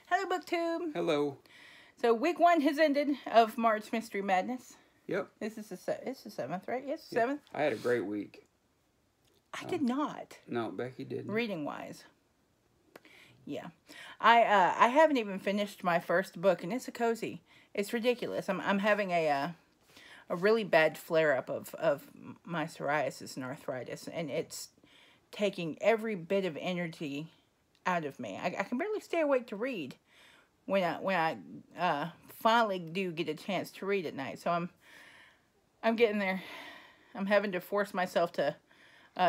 Hello, BookTube. Hello. So week 1 has ended of March Mystery Madness. Yep. This is the 7th, right? Yes, Yep. 7th. I had a great week. I did not. No, Becky didn't. Reading wise. Yeah. I haven't even finished my first book, and it's a cozy. It's ridiculous. I'm having a really bad flare-up of my psoriasis and arthritis, and it's taking every bit of energy out of me. I can barely stay awake to read when I finally do get a chance to read at night. So I'm getting there. I'm having to force myself to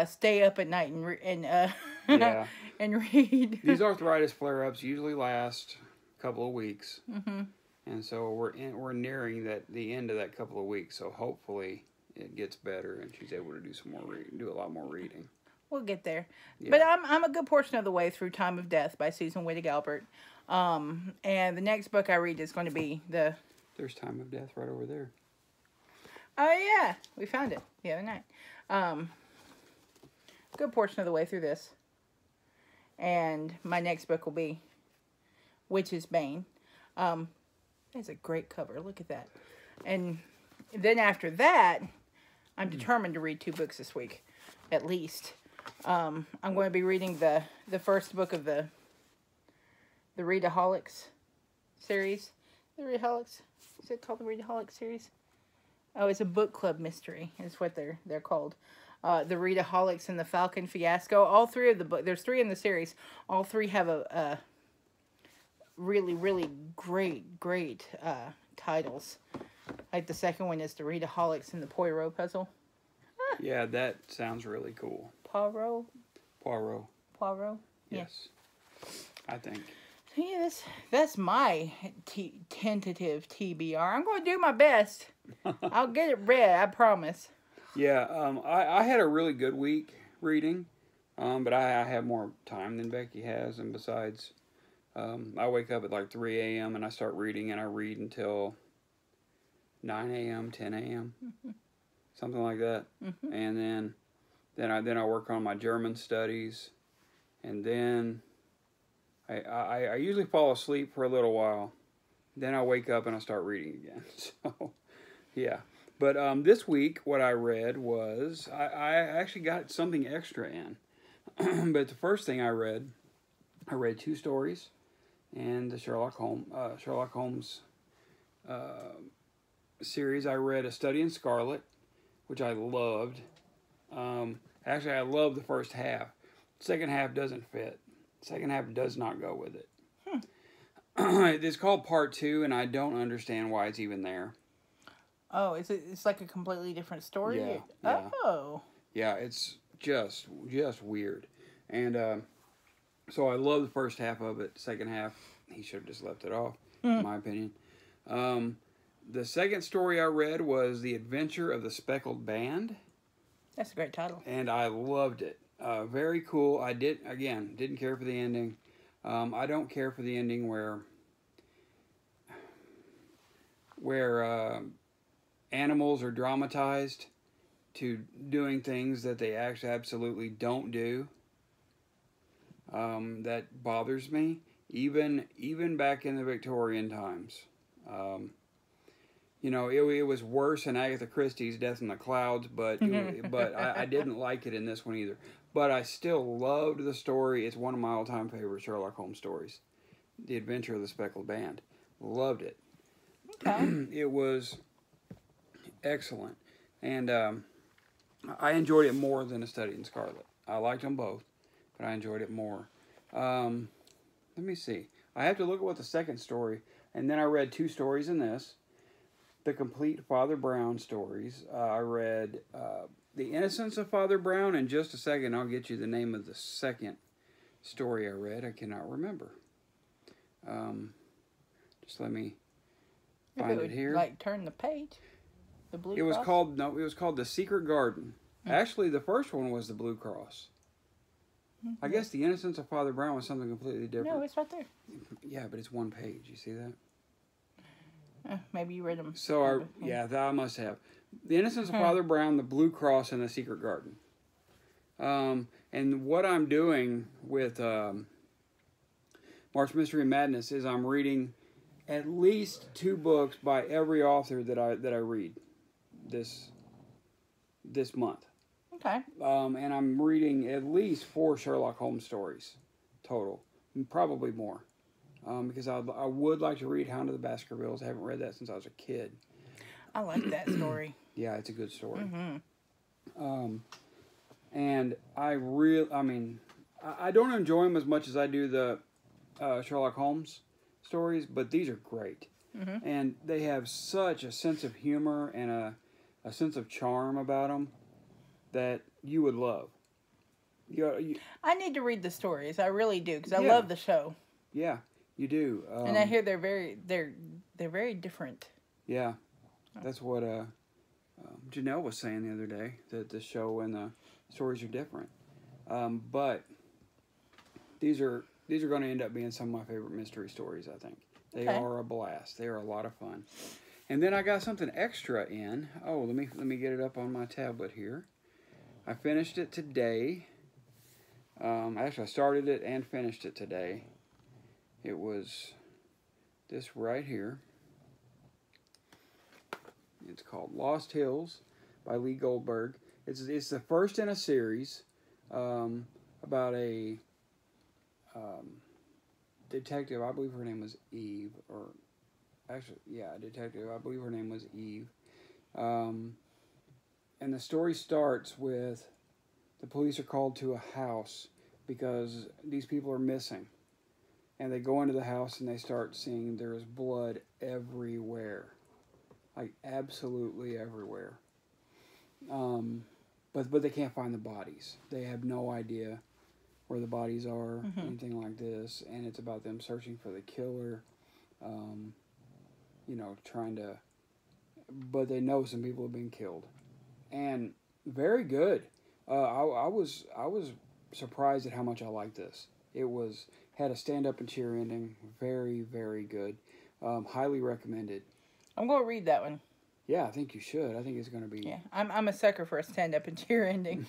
stay up at night and yeah. and read. These arthritis flare-ups usually last a couple of weeks. Mm-hmm. And so we're nearing the end of that couple of weeks. So hopefully it gets better and she's able to do some more do a lot more reading. We'll get there. Yeah. But I'm a good portion of the way through Time of Death by Susan Wittig Albert. And the next book I read is going to be There's Time of Death right over there. Oh yeah, we found it the other night. Good portion of the way through this. And my next book will be Witch's Bane. That's a great cover. Look at that. And then after that, I'm determined to read 2 books this week, at least. I'm going to be reading the first book of the Readaholics series. The Readaholics? Is it called the Readaholics series? Oh, it's a book club mystery. Is what they're called. The Readaholics and the Falcon Fiasco. All 3 of the books. There's 3 in the series. All 3 have a really, really great titles. Like the second one is the Readaholics and the Poirot Puzzle. Yeah, that sounds really cool. Poirot. Yes, yeah. I think. Yeah, that's my tentative TBR. I'm going to do my best. I'll get it read, I promise. Yeah, I had a really good week reading, but I have more time than Becky has, and besides, I wake up at like 3 a.m. and I start reading, and I read until 9 a.m., 10 a.m., something like that, and then I work on my German studies, and then I usually fall asleep for a little while, then I wake up and I start reading again. So, yeah. But this week, what I read was, I actually got something extra in. But the first thing I read 2 stories, and the Sherlock Holmes series. I read A Study in Scarlet, which I loved. Actually, I loved the first half. Second half doesn't fit. Second half does not go with it. It's called Part 2, and I don't understand why it's even there. Oh, it's like a completely different story? Yeah. Oh. Yeah, it's just weird. And so I love the first half of it. Second half, he should have just left it off, in my opinion. The second story I read was The Adventure of the Speckled Band. That's a great title. And I loved it. Very cool. I didn't care for the ending. I don't care for the ending where animals are dramatized to doing things that they actually absolutely don't do. That bothers me. Even back in the Victorian times. You know, it was worse in Agatha Christie's Death in the Clouds, but I didn't like it in this one either. But I still loved the story. It's one of my all-time favorite Sherlock Holmes stories. The Adventure of the Speckled Band. Loved it. Okay. It was excellent. And I enjoyed it more than A Study in Scarlet. I liked them both, but I enjoyed it more. Let me see. I have to look at what the second story, and then I read 2 stories in this. The complete Father Brown stories. I read The Innocence of Father Brown. In just a second, I'll get you the name of the second story I read. I cannot remember. Just let me find it here. Like turn the page. The Blue Cross? It was called The Secret Garden. Actually, the first one was the Blue Cross. I guess The Innocence of Father Brown was something completely different. No, it's right there. Yeah, but it's 1 page. You see that? Maybe you read them. So, I must have. The Innocence of Father Brown, The Blue Cross, and The Secret Garden. And what I'm doing with March Mystery Madness is I'm reading at least 2 books by every author that I read this month. Okay. And I'm reading at least 4 Sherlock Holmes stories total, probably more, because I would like to read Hound of the Baskervilles. I haven't read that since I was a kid. I like that story. Yeah, it's a good story. Mm-hmm. And I don't enjoy them as much as I do the Sherlock Holmes stories, but these are great. Mm-hmm. And they have such a sense of humor and a sense of charm about them that you would love. I need to read the stories. I really do, because I love the show. Yeah, you do. And I hear they're very different. Yeah, that's what Janelle was saying the other day, that the show and the stories are different. But these are going to end up being some of my favorite mystery stories, I think. They are a blast. They are a lot of fun. And then I got something extra in. Oh, let me get it up on my tablet here. I finished it today. Actually, I started it and finished it today. It was this right here. It's called Lost Hills by Lee Goldberg. It's the first in a series about a detective. I believe her name was Eve, or actually, yeah, detective. I believe her name was Eve. And the story starts with the police are called to a house because these people are missing. And they go into the house and they start seeing there is blood everywhere. Like, absolutely everywhere. But they can't find the bodies. They have no idea where the bodies are, anything like this. And it's about them searching for the killer. Trying to... But they know some people have been killed. And very good. I was surprised at how much I liked this. It had a stand-up and cheer ending. Very, very good. Highly recommended. I'm going to read that one. Yeah, I think you should. I think it's going to be... Yeah, I'm a sucker for a stand-up and cheer ending.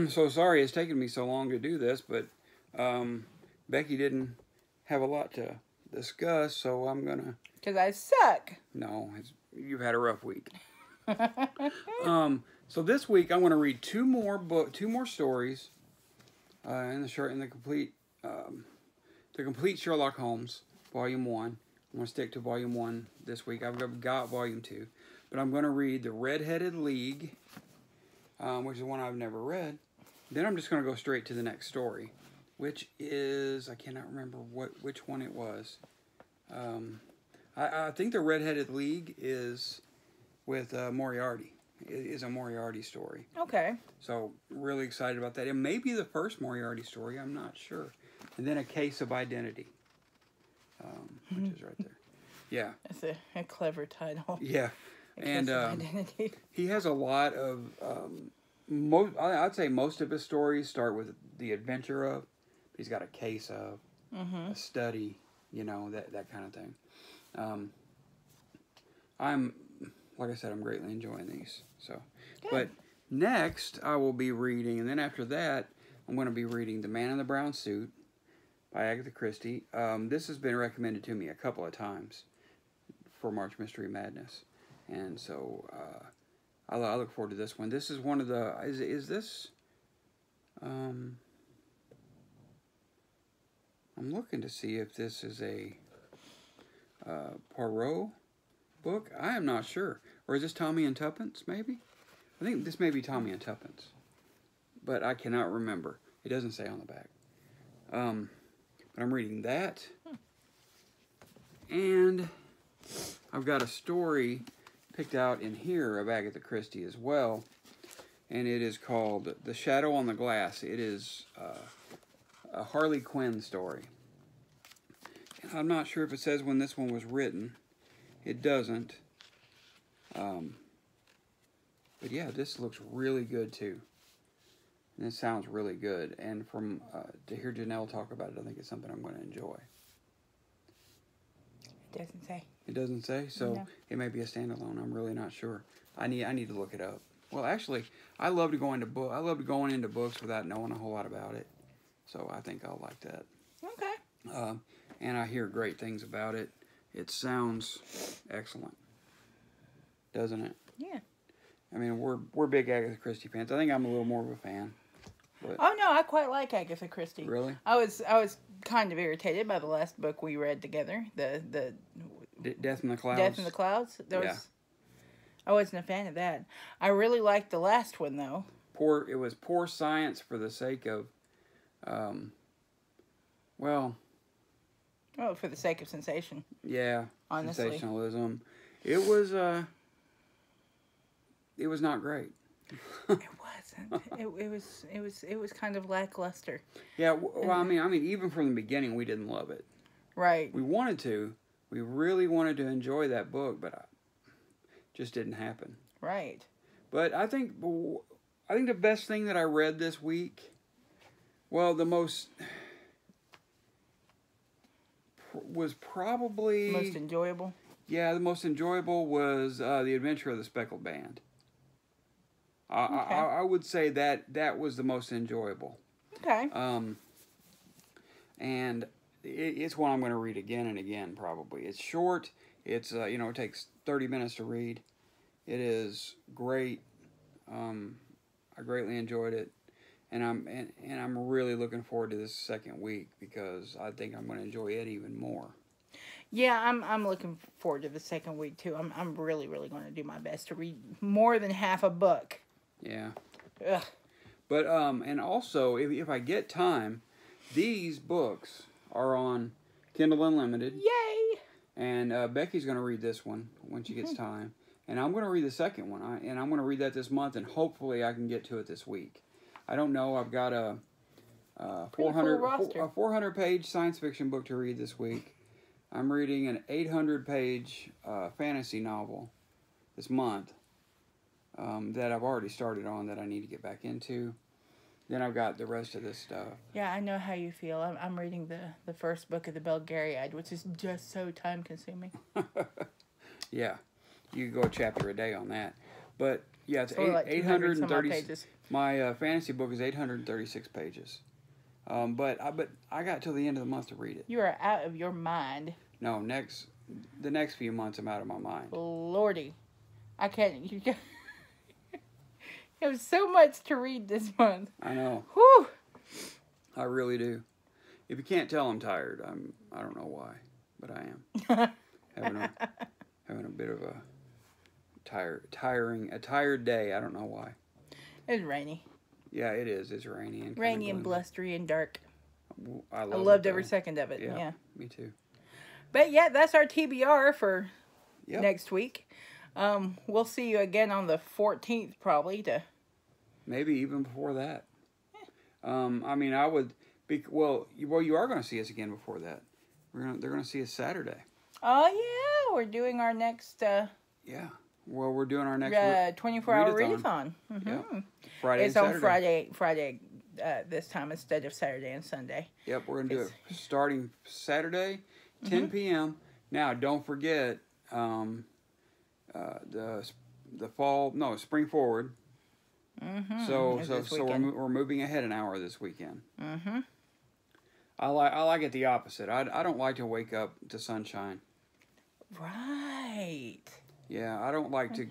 So sorry it's taken me so long to do this, but Becky didn't have a lot to discuss, so I'm going to... Because I suck. No, you've had a rough week. So this week I'm going to read 2 more stories in the complete Sherlock Holmes Volume 1. I'm going to stick to Volume 1 this week. I've got Volume 2, but I'm going to read The Red-Headed League, which is one I've never read. Then I'm just going to go straight to the next story, which is, I cannot remember which one it was. I think The Red-Headed League is with Moriarty. It is a Moriarty story. Okay. So, really excited about that. It may be the first Moriarty story, I'm not sure. And then A Case of Identity, which is right there. Yeah. That's a clever title. Yeah. A Case of Identity. He has a lot of, I'd say most of his stories start with the adventure of, he's got a case of, a study, that kind of thing. Like I said, I'm greatly enjoying these. So, good. But next I will be reading, and then after that, I'm going to be reading The Man in the Brown Suit by Agatha Christie. This has been recommended to me a couple of times for March Mystery Madness, and so I look forward to this one. This is one of the. Is this? I'm looking to see if this is a Poirot book. I am not sure. Or is this Tommy and Tuppence, maybe? I think this may be Tommy and Tuppence. But I cannot remember. It doesn't say on the back. But I'm reading that. And I've got a story picked out in here of Agatha Christie as well. And it is called The Shadow on the Glass. It is a Harley Quinn story. And I'm not sure if it says when this one was written. It doesn't. But yeah, this looks really good too. And it sounds really good. And from to hear Janelle talk about it, I think it's something I'm going to enjoy. It doesn't say. It doesn't say? So no. It may be a standalone. I'm really not sure. I need to look it up. Well, actually, I love going into books without knowing a whole lot about it. So I think I'll like that. And I hear great things about it. It sounds excellent, doesn't it? Yeah. I mean, we're big Agatha Christie fans. I think I'm a little more of a fan. But Oh no, I quite like Agatha Christie. really? I was kind of irritated by the last book we read together, the Death in the Clouds. Death in the Clouds. I wasn't a fan of that. I really liked the last one though. It was poor science for the sake of, well. Oh, for the sake of sensation. Yeah. Honestly. Sensationalism. It was not great. It wasn't. It was kind of lackluster. Yeah. Well, I mean, even from the beginning, we didn't love it. Right. We wanted to. We really wanted to enjoy that book, but it just didn't happen. Right. But I think the best thing that I read this week, well, the most was probably Most enjoyable. Yeah, the most enjoyable was The Adventure of the Speckled Band. I would say that was the most enjoyable. Okay. And it's one I'm going to read again and again, probably. It's short. It's, it takes 30 minutes to read. It is great. I greatly enjoyed it. And I'm really looking forward to this second week because I think I'm going to enjoy it even more. Yeah, I'm looking forward to the second week too. I'm really going to do my best to read more than half a book. Yeah. Ugh. But and also if I get time, these books are on Kindle Unlimited. Yay! And Becky's going to read this one when she gets time, and I'm going to read the second one. And I'm going to read that this month, and hopefully I can get to it this week. I don't know. I've got a 400-page science fiction book to read this week. I'm reading an 800-page fantasy novel this month that I've already started on that I need to get back into. Then I've got the rest of this stuff. Yeah, I know how you feel. I'm reading the first book of the Belgariad, which is just so time-consuming. Yeah, you can go a chapter a day on that. But yeah, it's So like 830 pages. My fantasy book is 836 pages. But I got till the end of the month to read it. You are out of your mind. No, the next few months I'm out of my mind. Lordy, I can't. You have so much to read this month. I know. Whew. I really do. If you can't tell, I'm tired. I don't know why, but I am having a bit of a tired day. I don't know why. It's rainy. Yeah, it is. It's rainy and rainy and blustery and dark. I loved every second of it. Yeah, me too. But yeah, that's our TBR for next week. We'll see you again on the 14th, probably. Maybe even before that. I mean, I would. You are going to see us again before that. They're going to see us Saturday. Oh yeah, we're doing our next. Yeah. Well, we're doing our next 24-hour readathon. Mm-hmm. Yep. Friday. It's on Friday. This time instead of Saturday and Sunday. Yep, we're gonna do it starting Saturday, 10 p.m. Now, don't forget the spring forward. Mm-hmm. So we're moving ahead an hour this weekend. Mm-hmm. I like it the opposite. I don't like to wake up to sunshine. Right. Yeah, I don't like to.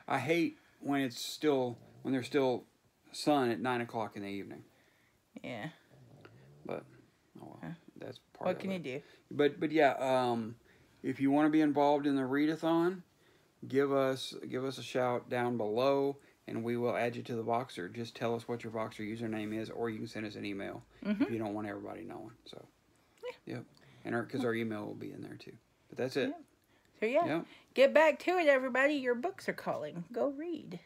I hate when there's still sun at 9 o'clock in the evening. Yeah. But that's part of it. What can you do? But yeah, if you want to be involved in the readathon, give us a shout down below, and we will add you to the Voxer. Just tell us what your Voxer username is, or you can send us an email if you don't want everybody knowing. So, yep, and because our email will be in there too. But that's it. Yeah. So get back to it, everybody. Your books are calling. Go read.